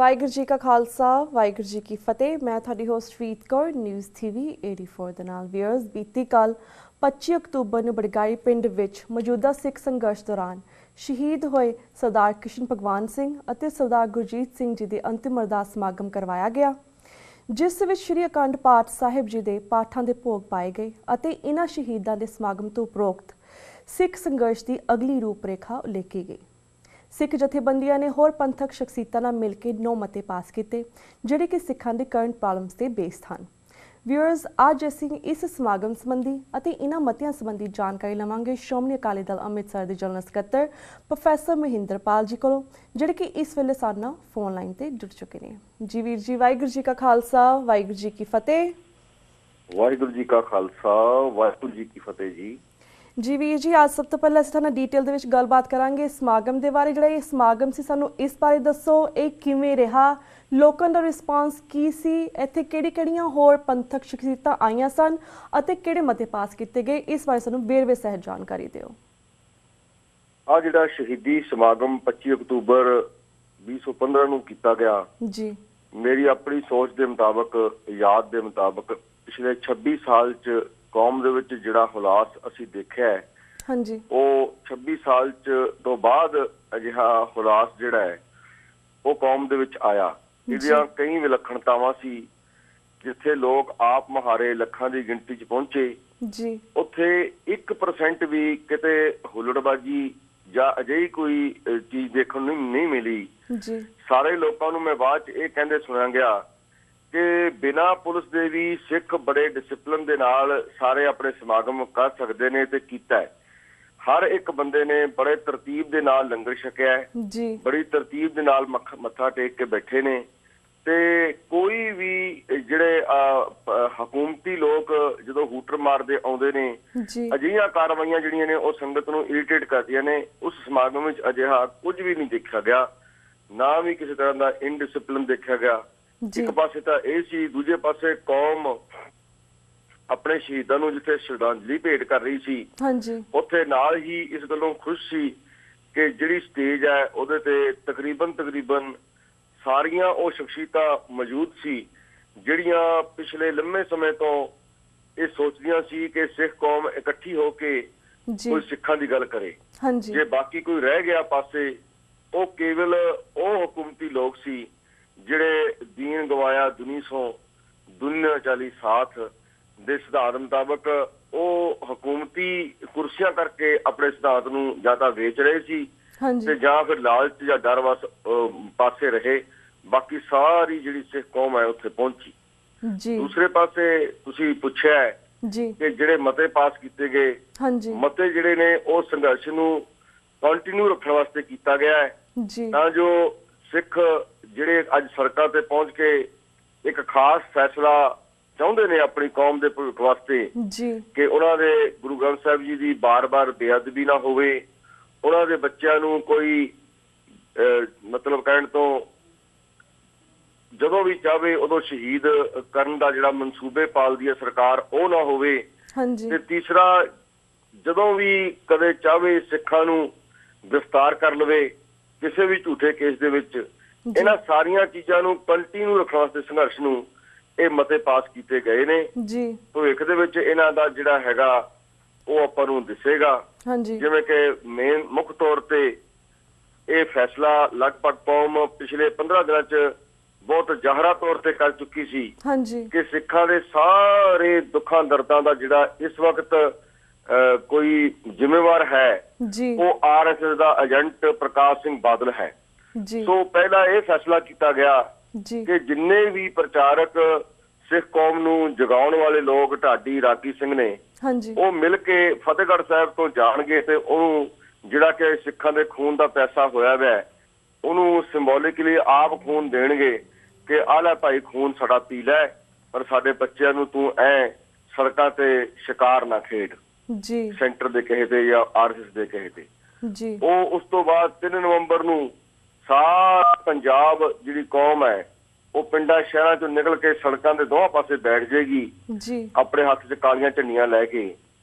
ਵਾਹਿਗੁਰੂ ਜੀ ਕਾ ਖਾਲਸਾ ਵਾਹਿਗੁਰੂ ਜੀ ਕੀ ਫਤਿਹ। ਮੈਂ ਤੁਹਾਡੀ ਹੋਸਟ ਰੀਤ ਕੌਰ ਨਿਊਜ਼ TV 84 ਦੇ ਨਾਲ। ਵੀਅਰਸ, ਬੀਤੀ ਕੱਲ 25 ਅਕਤੂਬਰ ਨੂੰ ਬੜਗਾਈ ਪਿੰਡ ਵਿੱਚ ਮੌਜੂਦਾ ਸਿੱਖ ਸੰਘਰਸ਼ ਦੌਰਾਨ ਸ਼ਹੀਦ ਹੋਏ ਸਰਦਾਰ ਕ੍ਰਿਸ਼ਨ ਭਗਵਾਨ ਸਿੰਘ ਅਤੇ ਸਰਦਾਰ ਗੁਰਜੀਤ ਸਿੰਘ ਜੀ ਦੇ ਅੰਤਿਮ ਅਰਦਾਸ ਸਮਾਗਮ ਕਰਵਾਇਆ ਗਿਆ, ਜਿਸ ਵਿੱਚ ਸ਼੍ਰੀ ਅਖੰਡ ਪਾਠ ਸਾਹਿਬ ਜੀ ਦੇ ਪਾਠਾਂ ਦੇ ਭੋਗ ਪਾਏ ਗਏ ਅਤੇ ਇਨ੍ਹਾਂ ਸ਼ਹੀਦਾਂ ਦੇ ਸਮਾਗਮ ਤੋਂ ਉਪਰੋਕਤ ਸਿੱਖ ਸੰਘਰਸ਼ ਦੀ ਅਗਲੀ ਰੂਪਰੇਖਾ ਉਲੀਕੀ ਗਈ। ਸਿੱਖ ਜਥੇਬੰਦੀਆਂ ਨੇ ਹੋਰ ਪੰਥਕ ਸ਼ਖਸੀਅਤਾਂ ਨਾਲ ਮਿਲ ਕੇ 9 ਮਤੇ ਪਾਸ ਕੀਤੇ, ਜਿਹੜੇ ਕਿ ਸਿੱਖਾਂ ਦੇ ਕਰੰਟ ਪ੍ਰੋਬਲਮਸ ਤੇ ਬੇਸਡ ਹਨ। ਵਿਊਅਰਸ, ਅੱਜ ਅਸੀਂ ਇਸ ਸਮਾਗਮ ਸੰਬੰਧੀ ਅਤੇ ਇਹਨਾਂ ਮਤਿਆਂ ਸੰਬੰਧੀ ਜਾਣਕਾਰੀ ਲਵਾਂਗੇ ਸ਼੍ਰੋਮਣੀ ਅਕਾਲੀ ਦਲ ਅੰਮ੍ਰਿਤਸਰ ਦੇ ਜਨਰਲ ਸਕੱਤਰ ਪ੍ਰੋਫੈਸਰ ਮਹਿੰਦਰਪਾਲ ਜੀ ਕੋਲੋਂ, ਜਿਹੜੇ ਕਿ ਇਸ ਵੇਲੇ ਸਾਡੇ ਨਾਲ ਫੋਨ ਲਾਈਨ ਤੇ ਜੁੜ ਚੁੱਕੇ ਨੇ। ਜੀ ਵੀਰ ਜੀ, ਵਾਹਿਗੁਰੂ ਜੀ ਕਾ ਖਾਲਸਾ ਵਾਹਿਗੁਰੂ ਜੀ ਕੀ ਫਤਿਹ। ਵਾਹਿਗੁਰੂ ਜੀ ਕਾ ਖਾਲਸਾ ਵਾਹਿਗੁਰੂ ਜੀ ਕੀ ਫਤਿਹ ਜੀ। ਜੀ ਵੀਰ ਜੀ, ਅੱਜ ਸਭ ਤੋਂ ਪਹਿਲਾਂ ਅਸੀਂ ਤੁਹਾਨੂੰ ਡੀਟੇਲ ਦੇ ਵਿੱਚ ਗੱਲਬਾਤ ਕਰਾਂਗੇ ਸਮਾਗਮ ਦੇ ਬਾਰੇ। ਜਿਹੜਾ ਇਹ ਸਮਾਗਮ ਸੀ, ਸਾਨੂੰ ਇਸ ਬਾਰੇ ਦੱਸੋ, ਇਹ ਕਿਵੇਂ ਰਿਹਾ, ਲੋਕਾਂ ਦਾ ਰਿਸਪਾਂਸ ਕੀ ਸੀ, ਇੱਥੇ ਕਿਹੜੀਆਂ ਹੋਰ ਪੰਥਕ ਸ਼ਖਸੀਅਤਾਂ ਆਈਆਂ ਸਨ ਅਤੇ ਕਿਹੜੇ ਮਤੇ ਪਾਸ ਕੀਤੇ ਗਏ, ਇਸ ਬਾਰੇ ਸਾਨੂੰ ਵੇਰਵੇ ਸਹਿਤ ਜਾਣਕਾਰੀ ਦਿਓ। ਆ ਜਿਹੜਾ ਸ਼ਹੀਦੀ ਸਮਾਗਮ 25 ਅਕਤੂਬਰ 2015 ਨੂੰ ਕੀਤਾ ਗਿਆ ਜੀ, ਮੇਰੀ ਆਪਣੀ ਸੋਚ ਦੇ ਮੁਤਾਬਕ, ਯਾਦ ਦੇ ਮੁਤਾਬਕ ਪਿਛਲੇ 26 ਸਾਲ 'ਚ ਕੌਮ ਦੇ ਵਿੱਚ ਜਿਹੜਾ ਹੁਲਾਸ ਅਸੀਂ ਦੇਖਿਆ ਹੈ, ਹਾਂਜੀ, ਉਹ 26 ਸਾਲ 'ਚ ਤੋਂ ਬਾਅਦ ਅਜਿਹਾ ਹੁਲਾਸ ਜਿਹੜਾ ਹੈ ਉਹ ਕੌਮ ਦੇ ਵਿੱਚ ਆਇਆ। ਇਹਦੀਆਂ ਕਈ ਵਿਲੱਖਣਤਾਵਾਂ ਸੀ। ਜਿੱਥੇ ਲੋਕ ਆਪ ਮੁਹਾਰੇ ਲੱਖਾਂ ਦੀ ਗਿਣਤੀ 'ਚ ਪਹੁੰਚੇ ਜੀ, ਉੱਥੇ 1% ਵੀ ਕਿਤੇ ਹੁੱਲੜਬਾਜੀ ਜਾਂ ਅਜਿਹੀ ਕੋਈ ਚੀਜ਼ ਦੇਖਣ ਨੂੰ ਨਹੀਂ ਮਿਲੀ ਜੀ। ਸਾਰੇ ਲੋਕਾਂ ਨੂੰ ਮੈਂ ਬਾਅਦ 'ਚ ਇਹ ਕਹਿੰਦੇ ਸੁਣਿਆ ਗਿਆ ਕਿ ਬਿਨਾਂ ਪੁਲਿਸ ਦੇ ਵੀ ਸਿੱਖ ਬੜੇ ਡਿਸਿਪਲਿਨ ਦੇ ਨਾਲ ਸਾਰੇ ਆਪਣੇ ਸਮਾਗਮ ਕਰ ਸਕਦੇ ਨੇ ਤੇ ਕੀਤਾ ਹੈ। ਹਰ ਇੱਕ ਬੰਦੇ ਨੇ ਬੜੇ ਤਰਤੀਬ ਦੇ ਨਾਲ ਲੰਗਰ ਛਕਿਆ ਹੈ, ਬੜੀ ਤਰਤੀਬ ਦੇ ਨਾਲ ਮੱਥਾ ਟੇਕ ਕੇ ਬੈਠੇ ਨੇ। ਤੇ ਕੋਈ ਵੀ ਜਿਹੜੇ ਹਕੂਮਤੀ ਲੋਕ ਜਦੋਂ ਹੂਟਰ ਮਾਰਦੇ ਆਉਂਦੇ ਨੇ, ਅਜਿਹੀਆਂ ਕਾਰਵਾਈਆਂ ਜਿਹੜੀਆਂ ਨੇ ਉਹ ਸੰਗਤ ਨੂੰ ਇਰੀਟੇਟ ਕਰਦੀਆਂ ਨੇ। ਉਸ ਸਮਾਗਮ ਵਿੱਚ ਅਜਿਹਾ ਕੁਝ ਵੀ ਨਹੀਂ ਦੇਖਿਆ ਗਿਆ, ਨਾ ਵੀ ਕਿਸੇ ਤਰ੍ਹਾਂ ਦਾ ਇਨਡਿਸਿਪਲਿਨ ਦੇਖਿਆ ਗਿਆ। ਇੱਕ ਪਾਸੇ ਤਾਂ ਇਹ ਸੀ, ਦੂਜੇ ਪਾਸੇ ਕੌਮ ਆਪਣੇ ਸ਼ਹੀਦਾਂ ਨੂੰ ਜਿੱਥੇ ਸ਼ਰਧਾਂਜਲੀ ਭੇਟ ਕਰ ਰਹੀ ਸੀ, ਉੱਥੇ ਨਾਲ ਹੀ ਇਸ ਗੱਲੋਂ ਖੁਸ਼ ਸੀ ਕਿ ਜਿਹੜੀ ਸਟੇਜ ਹੈ ਉਹਦੇ ਤੇ ਤਕਰੀਬਨ ਸਾਰੀਆਂ ਉਹ ਸ਼ਖਸੀਅਤਾਂ ਮੌਜੂਦ ਸੀ ਜਿਹੜੀਆਂ ਪਿਛਲੇ ਲੰਮੇ ਸਮੇਂ ਤੋਂ ਇਹ ਸੋਚਦੀਆਂ ਸੀ ਕਿ ਸਿੱਖ ਕੌਮ ਇਕੱਠੀ ਹੋ ਕੇ ਕੋਈ ਸਿੱਖਾਂ ਦੀ ਗੱਲ ਕਰੇ। ਜੇ ਬਾਕੀ ਕੋਈ ਰਹਿ ਗਿਆ ਪਾਸੇ, ਉਹ ਕੇਵਲ ਉਹ ਹਕੂਮਤੀ ਲੋਕ ਸੀ ਜਿਹੜੇ ਦੀਨ ਗਵਾਇਆ ਦੁਨੀਆ ਚਾਲੀ ਸਾਥ ਦੇ ਸਿਧਾਂਤ ਮੁਤਾਬਕ ਉਹ ਹਕੂਮਤੀ ਕੁਰਸੀਆਂ ਕਰਕੇ ਆਪਣੇ ਸਿਧਾਂਤ ਨੂੰ ਜਾਂ ਤਾਂ ਵੇਚ ਰਹੇ ਸੀ ਤੇ ਜਾਂ ਫਿਰ ਲਾਲਚ ਜਾਂ ਡਰ ਵਸ ਪਾਸੇ ਰਹੇ। ਬਾਕੀ ਸਾਰੀ ਜਿਹੜੀ ਸਿੱਖ ਕੌਮ ਹੈ ਉੱਥੇ ਪਹੁੰਚੀ। ਦੂਸਰੇ ਪਾਸੇ ਤੁਸੀਂ ਪੁੱਛਿਆ ਕਿ ਜਿਹੜੇ ਮਤੇ ਪਾਸ ਕੀਤੇ ਗਏ, ਮਤੇ ਜਿਹੜੇ ਨੇ ਉਹ ਸੰਘਰਸ਼ ਨੂੰ ਕੰਟੀਨਿਊ ਰੱਖਣ ਵਾਸਤੇ ਕੀਤਾ ਗਿਆ ਹੈ, ਤਾਂ ਜੋ ਸਿੱਖ ਜਿਹੜੇ ਅੱਜ ਸੜਕਾਂ ਤੇ ਪਹੁੰਚ ਕੇ ਇੱਕ ਖਾਸ ਫੈਸਲਾ ਚਾਹੁੰਦੇ ਨੇ ਆਪਣੀ ਕੌਮ ਦੇ ਭਵਿੱਖ ਵਾਸਤੇ ਕਿ ਉਹਨਾਂ ਦੇ ਗੁਰੂ ਗ੍ਰੰਥ ਸਾਹਿਬ ਜੀ ਦੀ ਬਾਰ-ਬਾਰ ਬੇਅਦਬੀ ਨਾ ਹੋਵੇ, ਉਹਨਾਂ ਦੇ ਬੱਚਿਆਂ ਨੂੰ ਕੋਈ ਮਤਲਬ ਕਹਿਣ ਤੋਂ ਜਦੋਂ ਵੀ ਚਾਹਵੇ ਉਦੋਂ ਸ਼ਹੀਦ ਕਰਨ ਦਾ ਜਿਹੜਾ ਮਨਸੂਬੇ ਪਾਲਦੀ ਹੈ ਸਰਕਾਰ, ਉਹ ਨਾ ਹੋਵੇ। ਤੇ ਤੀਸਰਾ, ਜਦੋਂ ਵੀ ਕਦੇ ਚਾਹਵੇ ਸਿੱਖਾਂ ਨੂੰ ਗ੍ਰਿਫਤਾਰ ਕਰ ਲਵੇ ਕਿਸੇ ਵੀ ਝੂਠੇ ਕੇਸ ਦੇ ਵਿੱਚ। ਇਹਨਾਂ ਸਾਰੀਆਂ ਚੀਜ਼ਾਂ ਨੂੰ ਕੰਟੀਨਿਊ ਰੱਖਣ ਵਾਸਤੇ ਸੰਘਰਸ਼ ਨੂੰ ਇਹ ਮਤੇ ਪਾਸ ਕੀਤੇ ਗਏ ਨੇ। ਭਵਿੱਖ ਦੇ ਵਿੱਚ ਇਹਨਾਂ ਦਾ ਜਿਹੜਾ ਹੈਗਾ ਉਹ ਆਪਾਂ ਨੂੰ ਦਿਸੇਗਾ। ਜਿਵੇਂ ਕਿ ਮੁੱਖ ਤੌਰ ਤੇ ਇਹ ਫੈਸਲਾ ਲਗਭਗ ਕੌਮ ਪਿਛਲੇ 15 ਦਿਨਾਂ 'ਚ ਬਹੁਤ ਜ਼ਾਹਰਾ ਤੌਰ ਤੇ ਕਰ ਚੁੱਕੀ ਸੀ ਕਿ ਸਿੱਖਾਂ ਦੇ ਸਾਰੇ ਦੁੱਖਾਂ ਦਰਦਾਂ ਦਾ ਜਿਹੜਾ ਇਸ ਵਕਤ ਕੋਈ ਜ਼ਿੰਮੇਵਾਰ ਹੈ ਉਹ RSS ਦਾ ਏਜੰਟ ਪ੍ਰਕਾਸ਼ ਸਿੰਘ ਬਾਦਲ ਹੈ। ਸੋ ਪਹਿਲਾਂ ਇਹ ਫੈਸਲਾ ਕੀਤਾ ਗਿਆ ਕਿ ਜਿੰਨੇ ਵੀ ਪ੍ਰਚਾਰਕ ਸਿੱਖ ਕੌਮ ਨੂੰ ਜਗਾਉਣ ਵਾਲੇ ਲੋਕ ਢਾਡੀ ਰਾਗੀ ਸਿੰਘ ਨੇ, ਉਹ ਮਿਲ ਕੇ ਫਤਿਹਗੜ੍ਹ ਸਾਹਿਬ ਤੋਂ ਜਾਣਗੇ ਤੇ ਉਹਨੂੰ ਜਿਹੜਾ ਕਿ ਸਿੱਖਾਂ ਦੇ ਖੂਨ ਦਾ ਪੈਸਾ ਹੋਇਆ ਵੈ, ਉਹਨੂੰ ਸਿੰਬੋਲਿਕਲੀ ਆਪ ਖੂਨ ਦੇਣਗੇ ਕਿ ਆਹ ਲੈ ਭਾਈ ਖੂਨ ਸਾਡਾ ਪੀ ਲੈ, ਪਰ ਸਾਡੇ ਬੱਚਿਆਂ ਨੂੰ ਤੂੰ ਸੜਕਾਂ ਤੇ ਸ਼ਿਕਾਰ ਨਾ ਖੇਡ, ਸੈਂਟਰ ਦੇ ਕਹੇ ਤੇ ਜਾਂ RSS ਦੇ ਕਹੇ ਤੇ। ਉਹ ਉਸ ਤੋਂ ਬਾਅਦ 3 ਨਵੰਬਰ ਨੂੰ ਸਾਰਾ ਪੰਜਾਬ ਜਿਹੜੀ ਕੌਮ ਹੈ ਉਹ ਪਿੰਡਾਂ ਸ਼ਹਿਰਾਂ ਚੋਂ ਨਿਕਲ ਕੇ ਸੜਕਾਂ ਦੇ ਦੋਹਾਂ ਪਾਸੇ ਬੈਠ ਜਾਏਗੀ ਆਪਣੇ ਹੱਥ 'ਚ ਕਾਲੀਆਂ ਝੰਡੀਆਂ ਲੈ ਕੇ।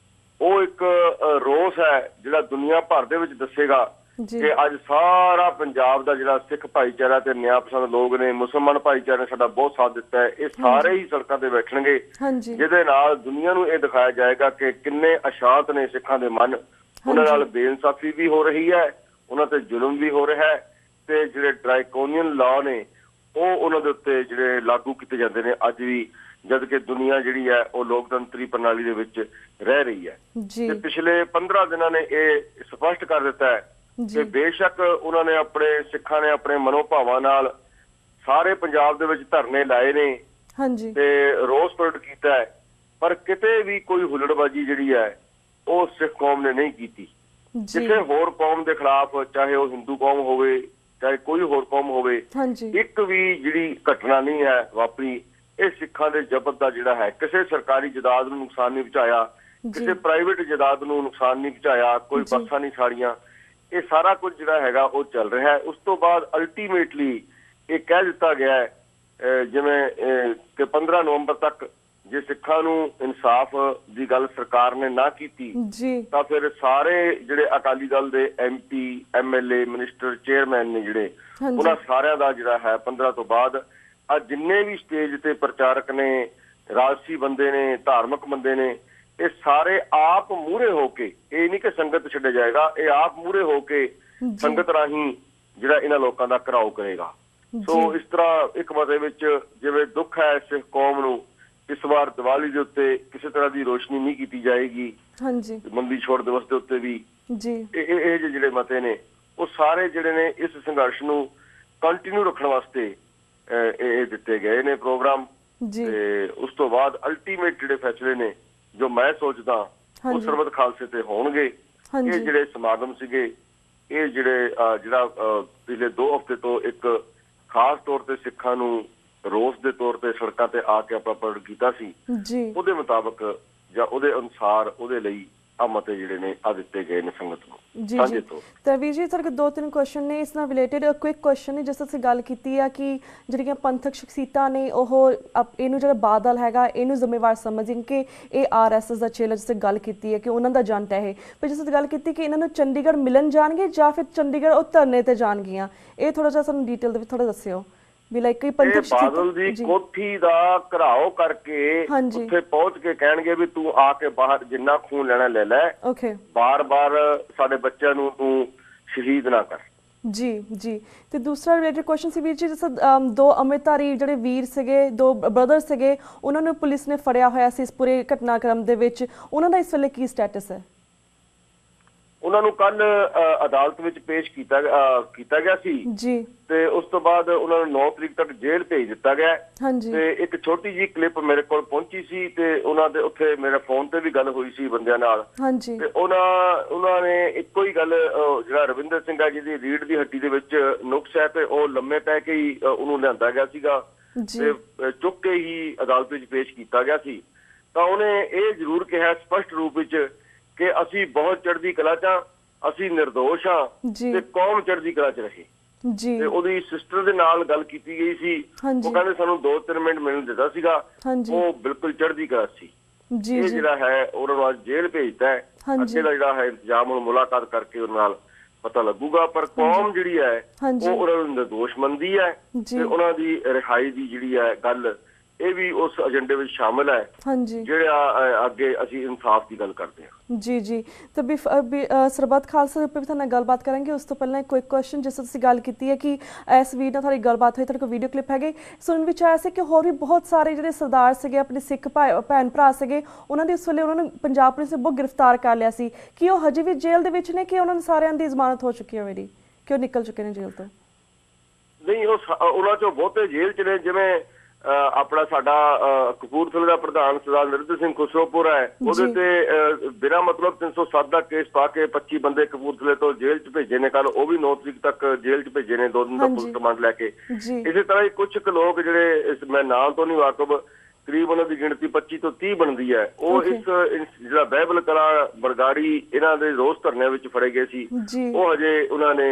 ਉਹ ਇੱਕ ਰੋਸ ਹੈ ਜਿਹੜਾ ਦੁਨੀਆ ਭਰ ਦੇ ਵਿੱਚ ਦੱਸੇਗਾ ਜੀ ਕਿ ਅੱਜ ਸਾਰਾ ਪੰਜਾਬ ਦਾ ਜਿਹੜਾ ਸਿੱਖ ਭਾਈਚਾਰਾ ਤੇ ਨਿਆਂ ਪਸੰਦ ਲੋਕ ਨੇ, ਮੁਸਲਮਾਨ ਭਾਈਚਾਰੇ ਨੇ ਸਾਡਾ ਬਹੁਤ ਸਾਥ ਦਿੱਤਾ ਹੈ। ਇਹ ਸਾਰੇ ਹੀ ਸੜਕਾਂ ਤੇ ਬੈਠਣਗੇ, ਹਾਂਜੀ ਜਿਹਦੇ ਨਾਲ ਦੁਨੀਆ ਨੂੰ ਇਹ ਦਿਖਾਇਆ ਜਾਏਗਾ ਕਿ ਕਿੰਨੇ ਅਸ਼ਾਂਤ ਨੇ ਸਿੱਖਾਂ ਦੇ ਮਨ। ਉਹਨਾਂ ਨਾਲ ਬੇਇਨਸਾਫੀ ਵੀ ਹੋ ਰਹੀ ਹੈ, ਉਹਨਾਂ ਤੇ ਜ਼ੁਲਮ ਵੀ ਹੋ ਰਿਹਾ ਹੈ, ਤੇ ਜਿਹੜੇ ਡਰਾਈਕੋਨੀਅਨ ਲਾਅ ਨੇ ਉਹ ਉਹਨਾਂ ਦੇ ਉੱਤੇ ਜਿਹੜੇ ਲਾਗੂ ਕੀਤੇ ਜਾਂਦੇ ਨੇ ਅੱਜ ਵੀ, ਜਦ ਕਿ ਦੁਨੀਆ ਜਿਹੜੀ ਹੈ ਉਹ ਲੋਕਤੰਤਰੀ ਪ੍ਰਣਾਲੀ ਦੇ ਵਿੱਚ ਰਹਿ ਰਹੀ ਹੈ। ਜੀ ਤੇ ਪਿਛਲੇ 15 ਦਿਨਾਂ ਨੇ ਇਹ ਸਪਸ਼ਟ ਕਰ ਦਿੱਤਾ ਹੈ ਕਿ ਬੇਸ਼ੱਕ ਉਹਨਾਂ ਨੇ ਸਿੱਖਾਂ ਨੇ ਆਪਣੇ ਮਨੋਭਾਵਾਂ ਨਾਲ ਸਾਰੇ ਪੰਜਾਬ ਦੇ ਵਿੱਚ ਧਰਨੇ ਲਾਏ ਨੇ ਹਾਂਜੀ ਤੇ ਰੋਸ ਪ੍ਰਗਟ ਕੀਤਾ ਹੈ, ਪਰ ਕਿਤੇ ਵੀ ਕੋਈ ਹੁੱਲੜਬਾਜ਼ੀ ਜਿਹੜੀ ਹੈ ਉਹ ਸਿੱਖ ਕੌਮ ਨੇ ਨਹੀਂ ਕੀਤੀ। ਜੀ ਕਿਸੇ ਹੋਰ ਕੌਮ ਦੇ ਖਿਲਾਫ, ਚਾਹੇ ਉਹ ਹਿੰਦੂ ਕੌਮ ਹੋਵੇ ਚਾਹੇ ਕੋਈ ਹੋਰ ਕੌਮ ਹੋਵੇ, ਹਾਂਜੀ ਇੱਕ ਵੀ ਜਿਹੜੀ ਘਟਨਾ ਨਹੀਂ ਹੈ ਵਾਪਰੀ। ਇਹ ਸਿੱਖਾਂ ਦੇ ਜ਼ਬਤ ਦਾ ਜਿਹੜਾ ਹੈ, ਕਿਸੇ ਸਰਕਾਰੀ ਜਾਇਦਾਦ ਨੂੰ ਨੁਕਸਾਨ ਨਹੀਂ ਪਹੁੰਚਾਇਆ, ਕਿਸੇ ਪ੍ਰਾਈਵੇਟ ਜਾਇਦਾਦ ਨੂੰ ਨੁਕਸਾਨ ਨਹੀਂ ਪਹੁੰਚਾਇਆ, ਕੋਈ ਬੱਸਾਂ ਨਹੀਂ ਸਾੜੀਆਂ। ਇਹ ਸਾਰਾ ਕੁਝ ਜਿਹੜਾ ਹੈਗਾ ਉਹ ਚੱਲ ਰਿਹਾ ਹੈ। ਉਸ ਤੋਂ ਬਾਅਦ ਅਲਟੀਮੇਟਲੀ ਇਹ ਕਹਿ ਦਿੱਤਾ ਗਿਆ ਹੈ ਜਿਵੇਂ ਕਿ 15 ਨਵੰਬਰ ਤੱਕ ਜੇ ਸਿੱਖਾਂ ਨੂੰ ਇਨਸਾਫ ਦੀ ਗੱਲ ਸਰਕਾਰ ਨੇ ਨਾ ਕੀਤੀ ਜੀ ਤਾਂ ਫਿਰ ਸਾਰੇ ਜਿਹੜੇ ਅਕਾਲੀ ਦਲ ਦੇ MP MLA ਮਿਨਿਸਟਰ ਚੇਅਰਮੈਨ ਨੇ ਜਿਹੜੇ, ਉਹਨਾਂ ਸਾਰਿਆਂ ਦਾ ਜਿਹੜਾ ਹੈ 15 ਤੋਂ ਬਾਅਦ ਅੱਜ ਜਿੰਨੇ ਵੀ ਸਟੇਜ ਤੇ ਪ੍ਰਚਾਰਕ ਨੇ, ਰਾਜਸੀ ਬੰਦੇ ਨੇ, ਧਾਰਮਿਕ ਬੰਦੇ ਨੇ, ਇਹ ਸਾਰੇ ਆਪ ਮੂਹਰੇ ਹੋ ਕੇ, ਇਹ ਨਹੀਂ ਕਿ ਸੰਗਤ ਛੱਡਿਆ ਜਾਏਗਾ, ਇਹ ਆਪ ਮੂਹਰੇ ਹੋ ਕੇ ਸੰਗਤ ਰਾਹੀਂ ਜਿਹੜਾ ਇਹਨਾਂ ਲੋਕਾਂ ਦਾ ਘਿਰਾਓ ਕਰੇਗਾ। ਸੋ ਇਸ ਤਰ੍ਹਾਂ ਇੱਕ ਮਤੇ ਵਿੱਚ ਜਿਵੇਂ ਦੁੱਖ ਹੈ ਸਿੱਖ ਕੌਮ ਨੂੰ, ਇਸ ਵਾਰ ਦੀਵਾਲੀ ਦੇ ਉੱਤੇ ਕਿਸੇ ਤਰ੍ਹਾਂ ਦੀ ਰੋਸ਼ਨੀ ਨਹੀਂ ਕੀਤੀ ਜਾਏਗੀ, ਹਾਂਜੀ ਬੰਦੀ ਛੋੜ ਦਿਵਸ ਦੇ ਉੱਤੇ ਵੀ ਜੀ ਇਹ ਜਿਹੜੇ ਮਤੇ ਨੇ ਉਹ ਸਾਰੇ ਜਿਹੜੇ ਨੇ ਇਸ ਸੰਘਰਸ਼ ਨੂੰ ਕੰਟੀਨਿਊ ਰੱਖਣ ਵਾਸਤੇ ਇਹ ਦਿੱਤੇ ਗਏ ਨੇ ਪ੍ਰੋਗਰਾਮ। ਤੇ ਉਸ ਤੋਂ ਬਾਅਦ ਅਲਟੀਮੇਟ ਜਿਹੜੇ ਫੈਸਲੇ ਨੇ ਜੋ ਮੈਂ ਸੋਚਦਾ ਉਹ ਸਰਬੱਤ ਖਾਲਸੇ ਤੇ ਹੋਣਗੇ। ਇਹ ਜਿਹੜੇ ਸਮਾਗਮ ਸੀਗੇ, ਇਹ ਜਿਹੜਾ ਪਿਛਲੇ 2 ਹਫ਼ਤੇ ਤੋਂ ਇੱਕ ਖਾਸ ਤੌਰ ਤੇ ਸਿੱਖਾਂ ਨੂੰ ਰੋਸ ਦੇ ਤੌਰ ਤੇ ਸੜਕਾਂ ਤੇ ਆ ਕੇ ਆਪਾਂ ਪ੍ਰਗਟ ਕੀਤਾ ਸੀ, ਉਹਦੇ ਮੁਤਾਬਕ ਜਾਂ ਉਹਦੇ ਅਨੁਸਾਰ ਉਹਦੇ ਲਈ ਆ ਮਤੇ ਜਿਹੜੇ ਨੇ ਆ ਦਿੱਤੇ ਗਏ ਨੇ ਸੰਗਤ ਨੂੰ। ਜੀ ਜੀ ਤਾਂ ਵੀਰ ਜੀ ਸਾਡੇ ਕੋਲ 2-3 ਕੁਐਸਚਨ ਨੇ ਇਸ ਨਾਲ ਰਿਲੇਟਡ। ਕੁਇਕ ਕੁਐਸਚਨ ਹੈ, ਜਿਸ ਅਸੀਂ ਗੱਲ ਕੀਤੀ ਆ ਕਿ ਜਿਹੜੀਆਂ ਪੰਥਕ ਸ਼ਖਸੀਅਤਾਂ ਨੇ ਉਹ ਇਹਨੂੰ ਜਿਹੜਾ ਬਾਦਲ ਹੈਗਾ ਇਹਨੂੰ ਜ਼ਿੰਮੇਵਾਰ ਸਮਝਣ ਕਿ ਇਹ RSS ਦਾ ਚੇਲਾ, ਜਿਸ ਗੱਲ ਕੀਤੀ ਹੈ ਕਿ ਉਹਨਾਂ ਦਾ ਏਜੰਟ ਹੈ ਇਹ, ਪਰ ਜਿਸ ਗੱਲ ਕੀਤੀ ਕਿ ਇਹਨਾਂ ਨੂੰ ਚੰਡੀਗੜ੍ਹ ਮਿਲਣ ਜਾਣਗੇ ਜਾਂ ਫਿਰ ਚੰਡੀਗੜ੍ਹ ਉਹ ਧਰਨੇ ਤੇ ਜਾਣਗੀਆਂ, ਇਹ ਥੋੜਾ ਜਿਹਾ ਸਾਨੂੰ ਡਿਟੇਲ ਦੇ ਵਿੱਚ ਥੋੜਾ ਦੱਸਿਓ ਵੀ ਲਾਈਕ ਕੋਈ ਪੰਥਕ ਬਾਦਲ ਦੀ ਕੋਠੀ ਦਾ ਘਰਾਓ ਕਰਕੇ ਉੱਥੇ ਪਹੁੰਚ ਕੇ ਕਹਿਣਗੇ ਵੀ ਤੂੰ ਆ ਕੇ ਬਾਹਰ ਜਿੰਨਾ ਖੂਨ ਲੈਣਾ ਲੈ ਲੈ, ਓਕੇ, ਬਾਰ-ਬਾਰ ਸਾਡੇ ਬੱਚਿਆਂ ਨੂੰ ਤੂੰ ਸ਼ਹੀਦ ਨਾ ਕਰ। ਜੀ ਜੀ ਤੇ ਦੂਸਰਾ ਰਿਲੇਟਡ ਕੁਐਸਚਨ ਸੀ ਵੀਰ ਜੀ, ਜਿਸ 2 ਅੰਮ੍ਰਿਤਧਾਰੀ ਜਿਹੜੇ ਵੀਰ ਸੀਗੇ, 2 ਬ੍ਰਦਰ ਸੀਗੇ, ਉਹਨਾਂ ਨੂੰ ਪੁਲਿਸ ਨੇ ਫੜਿਆ ਹੋਇਆ ਸੀ ਇਸ ਪੂਰੇ ਘਟਨਾਕ੍ਰਮ ਦੇ ਵਿੱਚ, ਉਹਨਾਂ ਦਾ ਇਸ ਵੇਲੇ ਕੀ ਸਟੇਟਸ ਹੈ? ਉਹਨਾਂ ਨੂੰ ਕੱਲ ਅਦਾਲਤ ਵਿੱਚ ਪੇਸ਼ ਕੀਤਾ ਗਿਆ ਸੀ ਜੀ, ਤੇ ਉਸ ਤੋਂ ਬਾਅਦ ਉਹਨਾਂ ਨੂੰ 9 ਤਰੀਕ ਤੱਕ ਜੇਲ੍ਹ ਭੇਜ ਦਿੱਤਾ ਗਿਆ। ਤੇ ਇੱਕ ਛੋਟੀ ਜਿਹੀ ਕਲਿੱਪ ਮੇਰੇ ਕੋਲ ਪਹੁੰਚੀ ਸੀ ਤੇ ਉਹਨਾਂ ਦੇ ਉੱਥੇ ਮੇਰੇ ਫੋਨ ਤੇ ਵੀ ਗੱਲ ਹੋਈ ਸੀ ਬੰਦਿਆਂ ਨਾਲ, ਤੇ ਉਹਨਾਂ ਨੇ ਇੱਕੋ ਹੀ ਗੱਲ, ਜਿਹੜਾ ਰਵਿੰਦਰ ਸਿੰਘ ਆ ਜਿਹਦੀ ਰੀੜ ਦੀ ਹੱਡੀ ਦੇ ਵਿੱਚ ਨੁਕਸ ਹੈ ਤੇ ਉਹ ਲੰਮੇ ਪੈ ਕੇ ਹੀ ਉਹਨੂੰ ਲਿਆਂਦਾ ਗਿਆ ਸੀਗਾ ਤੇ ਚੁੱਕ ਕੇ ਹੀ ਅਦਾਲਤ ਵਿੱਚ ਪੇਸ਼ ਕੀਤਾ ਗਿਆ ਸੀ। ਤਾਂ ਉਹਨੇ ਇਹ ਜ਼ਰੂਰ ਕਿਹਾ ਸਪਸ਼ਟ ਰੂਪ ਵਿੱਚ ਕਿ ਅਸੀਂ ਬਹੁਤ ਚੜ੍ਹਦੀ ਕਲਾ 'ਚ ਹਾਂ, ਅਸੀਂ ਨਿਰਦੋਸ਼ ਹਾਂ ਤੇ ਕੌਮ ਚੜ੍ਹਦੀ ਕਲਾ 'ਚ ਰਹੇ। ਤੇ ਉਹਦੀ ਸਿਸਟਰ ਦੇ ਨਾਲ ਗੱਲ ਕੀਤੀ ਗਈ ਸੀ, ਉਹ ਕਹਿੰਦੇ ਸਾਨੂੰ 2-3 ਮਿੰਟ ਮਿਲਣ ਦਿੱਤਾ ਸੀਗਾ, ਉਹ ਬਿਲਕੁਲ ਚੜ੍ਹਦੀ ਕਲਾ ਸੀ। ਇਹ ਜਿਹੜਾ ਹੈ ਉਹਨਾਂ ਨੂੰ ਅੱਜ ਜੇਲ੍ਹ ਭੇਜਦਾ ਹੈ। ਅੱਗੇ ਦਾ ਜਿਹੜਾ ਹੈ ਇੰਤਜ਼ਾਮ ਹੁਣ ਮੁਲਾਕਾਤ ਕਰਕੇ ਉਹਨਾਂ ਨਾਲ ਪਤਾ ਲੱਗੂਗਾ, ਪਰ ਕੌਮ ਜਿਹੜੀ ਹੈ ਉਹ ਉਹਨਾਂ ਨੂੰ ਨਿਰਦੋਸ਼ ਮੰਨਦੀ ਹੈ ਤੇ ਉਹਨਾਂ ਦੀ ਰਿਹਾਈ ਦੀ ਜਿਹੜੀ ਹੈ ਗੱਲ, ਇਹ ਵੀ ਉਸ ਏਜੰਡੇ ਵਿੱਚ ਸ਼ਾਮਲ ਹੈ ਜਿਹੜਾ ਅੱਗੇ ਅਸੀਂ ਇਨਸਾਫ ਦੀ ਗੱਲ ਕਰਦੇ ਹਾਂ। ਜੀ ਜੀ ਤਾਂ ਸਰਬੱਤ ਖਾਲਸਾ ਦੇ ਉੱਪਰ ਵੀ ਤੁਹਾਡੇ ਨਾਲ ਗੱਲਬਾਤ ਕਰਾਂਗੇ। ਉਸ ਤੋਂ ਪਹਿਲਾਂ ਇੱਕ ਕੁਐਸਚਨ, ਜਿਸ ਤੁਸੀਂ ਗੱਲ ਕੀਤੀ ਹੈ ਕਿ ਇਸ ਵੀਰ ਨਾਲ ਤੁਹਾਡੀ ਗੱਲਬਾਤ ਹੋਈ, ਤੁਹਾਡੇ ਕੋਲ ਵੀਡੀਓ ਕਲਿੱਪ ਹੈਗੇ, ਸੁਣਨ ਵਿੱਚ ਆਇਆ ਸੀ ਕਿ ਹੋਰ ਵੀ ਬਹੁਤ ਸਾਰੇ ਜਿਹੜੇ ਸਰਦਾਰ ਸੀਗੇ, ਆਪਣੇ ਸਿੱਖ ਭੈਣ ਭਰਾ ਸੀਗੇ, ਉਹਨਾਂ ਦੇ ਇਸ ਵੇਲੇ ਉਹਨਾਂ ਨੂੰ ਪੰਜਾਬ ਪੁਲਿਸ ਨੇ ਬਹੁਤ ਗ੍ਰਿਫਤਾਰ ਕਰ ਲਿਆ ਸੀ, ਕਿ ਉਹ ਹਜੇ ਵੀ ਜੇਲ੍ਹ ਦੇ ਵਿੱਚ ਨੇ ਕਿ ਉਹਨਾਂ ਨੂੰ ਸਾਰਿਆਂ ਦੀ ਜ਼ਮਾਨਤ ਹੋ ਚੁੱਕੀ ਹੈ ਮੇਰੀ, ਕਿ ਉਹ ਨਿਕਲ ਚੁੱਕੇ ਨੇ ਜੇਲ੍ਹ ਤੋਂ? ਨਹੀਂ, ਉਹਨਾਂ ਚੋਂ ਬਹੁਤੇ ਜੇਲ੍ਹ 'ਚ ਨੇ। ਜਿਵੇਂ ਆਪਣਾ ਸਾਡਾ ਕਪੂਰਥਲੇ ਦਾ ਪ੍ਰਧਾਨ ਸਰਦਾਰ ਨਰਿੰਦਰ ਸਿੰਘ ਖੁਸਰੋਪੁਰ ਹੈ, ਉਹਦੇ ਤੇ ਬਿਨਾਂ ਮਤਲਬ 307 ਦਾ ਕੇਸ ਪਾ ਕੇ 25 ਬੰਦੇ ਕਪੂਰਥਲੇ ਤੋਂ ਜੇਲ੍ਹ 'ਚ ਭੇਜੇ ਨੇ। ਕੱਲ ਉਹ ਵੀ 9 ਤਰੀਕ ਤੱਕ ਜੇਲ੍ਹ 'ਚ ਭੇਜੇ ਨੇ, 2 ਦਿਨ ਦਾ ਪੁਲਿਸ ਰਿਮਾਂਡ ਲੈ ਕੇ। ਇਸੇ ਤਰ੍ਹਾਂ ਹੀ ਕੁਝ ਕੁ ਲੋਕ ਜਿਹੜੇ, ਮੈਂ ਨਾਮ ਤੋਂ ਨਹੀਂ ਵਾਕਫ, ਕਰੀਬ ਉਹਨਾਂ ਦੀ ਗਿਣਤੀ 25 ਤੋਂ 30 ਬਣਦੀ ਹੈ, ਉਹ ਇਸ ਜਿਹੜਾ ਬਾਈਬਲ ਕਲਾ ਬਰਗਾੜੀ ਇਹਨਾਂ ਦੇ ਰੋਸ ਧਰਨਿਆਂ ਵਿੱਚ ਫੜੇ ਗਏ ਸੀ। ਉਹ ਹਜੇ ਉਹਨਾਂ ਨੇ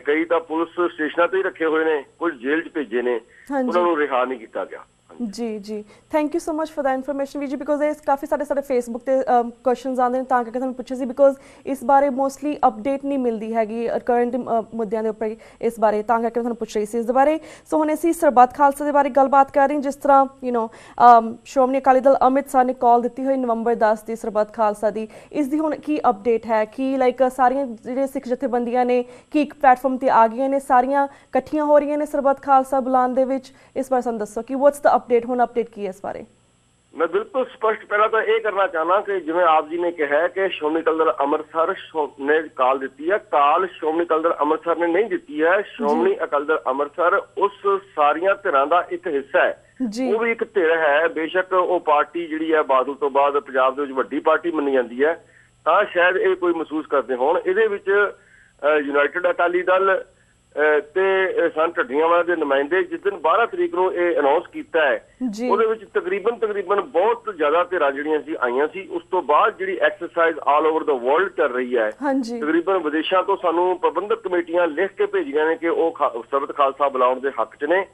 ਕਈ ਤਾਂ ਪੁਲਿਸ ਸਟੇਸ਼ਨਾਂ ਤੇ ਹੀ ਰੱਖੇ ਹੋਏ ਨੇ, ਕੁਝ ਜੇਲ੍ਹ 'ਚ ਭੇਜੇ ਨੇ, ਉਹਨਾਂ ਨੂੰ ਰਿਹਾ ਨਹੀਂ ਕੀਤਾ ਗਿਆ। ਜੀ ਜੀ thank you so much for the information ਵੀ ਜੀ ਬਿਕੋਜ਼ ਇਹ ਕਾਫੀ ਸਾਡੇ ਫੇਸਬੁੱਕ ਤੇ ਕੁਐਸਚਨਸ ਆਉਂਦੇ ਨੇ ਤਾਂ ਕਰਕੇ ਤੁਹਾਨੂੰ ਪੁੱਛਿਆ ਸੀ ਬਿਕੋਜ਼ ਇਸ ਬਾਰੇ ਮੋਸਟਲੀ ਅਪਡੇਟ ਨਹੀਂ ਮਿਲਦੀ ਹੈਗੀ ਕਰੰਟ ਮੁੱਦਿਆਂ ਦੇ ਉੱਪਰ ਇਸ ਬਾਰੇ ਤਾਂ ਕਰਕੇ ਤੁਹਾਨੂੰ ਪੁੱਛ ਰਹੀ ਸੀ ਇਸ ਦੇ ਬਾਰੇ। ਸੋ ਹੁਣ ਅਸੀਂ ਸਰਬੱਤ ਖਾਲਸਾ ਦੇ ਬਾਰੇ ਗੱਲਬਾਤ ਕਰ ਰਹੇ ਹਾਂ ਜਿਸ ਤਰ੍ਹਾਂ ਸ਼੍ਰੋਮਣੀ ਅਕਾਲੀ ਦਲ ਅੰਮ੍ਰਿਤਸਰ ਨੇ ਕਾਲ ਦਿੱਤੀ ਹੋਈ ਨਵੰਬਰ 10 ਦੀ ਸਰਬੱਤ ਖਾਲਸਾ ਦੀ, ਇਸ ਦੀ ਹੁਣ ਕੀ ਅਪਡੇਟ ਹੈ ਕਿ ਲਾਈਕ ਸਾਰੀਆਂ ਜਿਹੜੇ ਸਿੱਖ ਜਥੇਬੰਦੀਆਂ ਨੇ ਕੀ ਇੱਕ ਪਲੇਟਫਾਰਮ ਤੇ ਆ ਗਈਆਂ ਨੇ, ਸਾਰੀਆਂ ਇਕੱਠੀਆਂ ਹੋ ਰਹੀਆਂ ਨੇ ਸਰਬੱਤ ਖਾਲਸਾ ਬੁਲਾਉਣ ਦੇ ਵਿੱਚ, ਇਸ ਬਾਰੇ ਸਾਨੂੰ ਦੱਸੋ ਕਿ ਵਾਟਸ ਦ ਅਪਡੇਟ, ਹੁਣ ਅਪਡੇਟ ਕੀ ਹੈ ਇਸ ਬਾਰੇ। ਮੈਂ ਬਿਲਕੁਲ ਸਪਸ਼ਟ ਪਹਿਲਾਂ ਤਾਂ ਇਹ ਕਰਨਾ ਚਾਹਨਾ ਕਿ ਜਿਵੇਂ ਆਪ ਜੀ ਨੇ ਕਿਹਾ ਕਿ ਸ਼੍ਰੋਮਣੀ ਅਕਾਲੀ ਦਲ ਅੰਮ੍ਰਿਤਸਰ ਨੇ ਕਾਲ ਦਿੱਤੀ ਹੈ, ਕਾਲ ਸ਼੍ਰੋਮਣੀ ਅਕਾਲੀ ਦਲ ਅੰਮ੍ਰਿਤਸਰ ਨੇ ਨਹੀਂ ਦਿੱਤੀ ਹੈ। ਸ਼੍ਰੋਮਣੀ ਅਕਾਲੀ ਦਲ ਅੰਮ੍ਰਿਤਸਰ ਉਸ ਸਾਰੀਆਂ ਧਿਰਾਂ ਦਾ ਇੱਕ ਹਿੱਸਾ ਹੈ, ਉਹ ਵੀ ਇੱਕ ਧਿਰ ਹੈ। ਬੇਸ਼ੱਕ ਉਹ ਪਾਰਟੀ ਜਿਹੜੀ ਹੈ ਬਾਦਲ ਤੋਂ ਬਾਅਦ ਪੰਜਾਬ ਦੇ ਵਿੱਚ ਵੱਡੀ ਪਾਰਟੀ ਮੰਨੀ ਜਾਂਦੀ ਹੈ, ਤਾਂ ਸ਼ਾਇਦ ਇਹ ਕੋਈ ਮਹਿਸੂਸ ਕਰਦੇ ਹੋਣ। ਇਹਦੇ ਵਿੱਚ ਯੂਨਾਈਟਿਡ ਅਕਾਲੀ ਦਲ ਤੇ ਸਨ ਢੱਡੀਆਂਵਾਲਾ ਦੇ ਨੁਮਾਇੰਦੇ ਜਿਸ ਦਿਨ 12 ਤਰੀਕ ਨੂੰ ਇਹ ਅਨਾਉਂਸ ਕੀਤਾ ਹੈ ਉਹਦੇ ਵਿੱਚ ਤਕਰੀਬਨ ਬਹੁਤ ਜ਼ਿਆਦਾ ਧਿਰਾਂ ਜਿਹੜੀਆਂ ਸੀ ਆਈਆਂ ਸੀ। ਉਸ ਤੋਂ ਬਾਅਦ ਜਿਹੜੀ ਐਕਸਰਸਾਈਜ਼ ਆਲ ਓਵਰ ਦਾ ਵਰਲਡ ਚੱਲ ਰਹੀ ਹੈ, ਤਕਰੀਬਨ ਵਿਦੇਸ਼ਾਂ ਤੋਂ ਸਾਨੂੰ ਪ੍ਰਬੰਧਕ ਕਮੇਟੀਆਂ ਲਿਖ ਕੇ ਭੇਜੀਆਂ ਨੇ ਕਿ ਉਹ ਸਰਬੱਤ ਖਾਲਸਾ ਬੁਲਾਉਣ ਦੇ ਹੱਕ 'ਚ ਨੇ।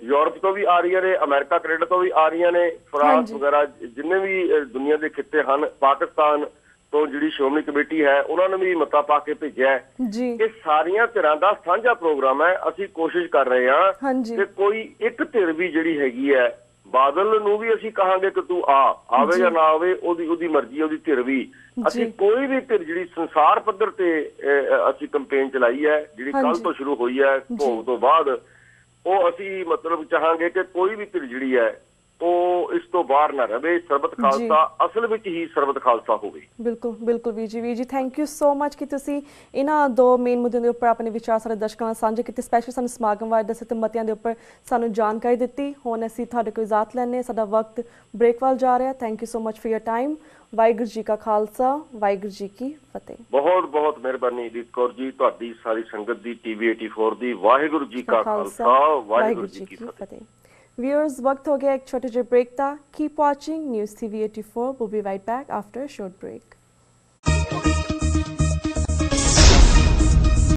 ਯੂਰਪ ਤੋਂ ਵੀ ਆ ਰਹੀਆਂ ਨੇ, ਅਮਰੀਕਾ ਕੈਨੇਡਾ ਤੋਂ ਵੀ ਆ ਰਹੀਆਂ ਨੇ, ਫਰਾਂਸ ਵਗੈਰਾ ਜਿੰਨੇ ਵੀ ਦੁਨੀਆ ਦੇ ਖਿੱਤੇ ਹਨ, ਪਾਕਿਸਤਾਨ ਤੋਂ ਜਿਹੜੀ ਸ਼੍ਰੋਮਣੀ ਕਮੇਟੀ ਹੈ ਉਹਨਾਂ ਨੇ ਵੀ ਮਤਾ ਪਾ ਕੇ ਭੇਜਿਆ ਹੈ। ਇਹ ਸਾਰੀਆਂ ਧਿਰਾਂ ਦਾ ਸਾਂਝਾ ਪ੍ਰੋਗਰਾਮ ਹੈ। ਅਸੀਂ ਕੋਸ਼ਿਸ਼ ਕਰ ਰਹੇ ਹਾਂ ਕਿ ਕੋਈ ਇੱਕ ਧਿਰ ਵੀ ਜਿਹੜੀ ਹੈਗੀ ਹੈ, ਬਾਦਲ ਨੂੰ ਵੀ ਅਸੀਂ ਕਹਾਂਗੇ ਕਿ ਤੂੰ ਆਵੇ ਜਾਂ ਨਾ ਆਵੇ, ਉਹਦੀ ਮਰਜ਼ੀ, ਉਹਦੀ ਧਿਰ ਵੀ। ਅਸੀਂ ਕੋਈ ਵੀ ਧਿਰ ਜਿਹੜੀ ਸੰਸਾਰ ਪੱਧਰ ਤੇ ਅਸੀਂ ਕੰਪੇਨ ਚਲਾਈ ਹੈ, ਜਿਹੜੀ ਕੱਲ ਤੋਂ ਸ਼ੁਰੂ ਹੋਈ ਹੈ ਭੋਗ ਤੋਂ ਬਾਅਦ, ਉਹ ਅਸੀਂ ਮਤਲਬ ਚਾਹਾਂਗੇ ਕਿ ਕੋਈ ਵੀ ਧਿਰ ਜਿਹੜੀ ਹੈ ਉਹ ਇਸ ਤੋਂ ਬਾਹਰ ਨਾ ਰਹੇ। ਸਰਬੱਤ ਖਾਲਸਾ ਅਸਲ ਵਿੱਚ ਹੀ ਸਰਬੱਤ ਖਾਲਸਾ ਹੋਵੇ। ਬਿਲਕੁਲ ਬਿਲਕੁਲ ਵੀਰ ਜੀ ਥੈਂਕ ਯੂ ਸੋ ਮਚ ਕਿ ਤੁਸੀਂ ਇਹਨਾਂ ਦੋ ਮੇਨ ਮੁੱਦਿਆਂ ਦੇ ਉੱਪਰ ਆਪਣੇ ਵਿਚਾਰ ਸਾਡੇ ਦਰਸ਼ਕਾਂ ਨਾਲ ਸਾਂਝੇ ਕੀਤੇ, ਸਪੈਸ਼ਲੀ ਸਾਨੂੰ ਸਮਾਗਮ ਬਾਰੇ ਦੱਸੇ ਤੇ ਮਤਿਆਂ ਦੇ ਉੱਪਰ ਸਾਨੂੰ ਜਾਣਕਾਰੀ ਦਿੱਤੀ। ਹੁਣ ਅਸੀਂ ਤੁਹਾਡੇ ਕੋਲ ਇਜਾਜ਼ਤ ਲੈਣੇ, ਸਾਡਾ ਵਕਤ ਬ੍ਰੇਕ ਵੱਲ ਜਾ ਰਿਹਾ। Thank you so much for your time. Waheguru ji ਕਾ ਖਾਲਸਾ, ਵਾਹਿਗੁਰੂ ਜੀ ਕੀ ਫਤਿਹ। ਬਹੁਤ ਬਹੁਤ ਮਿਹਰਬਾਨੀ ਅਦੀਤ ਕੌਰ ਜੀ, ਤੁਹਾਡੀ ਸਾਰੀ ਸੰਗਤ ਦੀ, TV 84 ਦੀ। ਵਾਹਿਗੁਰੂ ਜੀ ਕਾ ਖਾਲਸਾ, ਵਾਹਿਗੁਰੂ ਜੀ ਕੀ ਫਤਿਹ। Viewers, वक्त हो गया एक छोटे से ब्रेक था। Keep watching News TV 84. We'll be right back after a short break.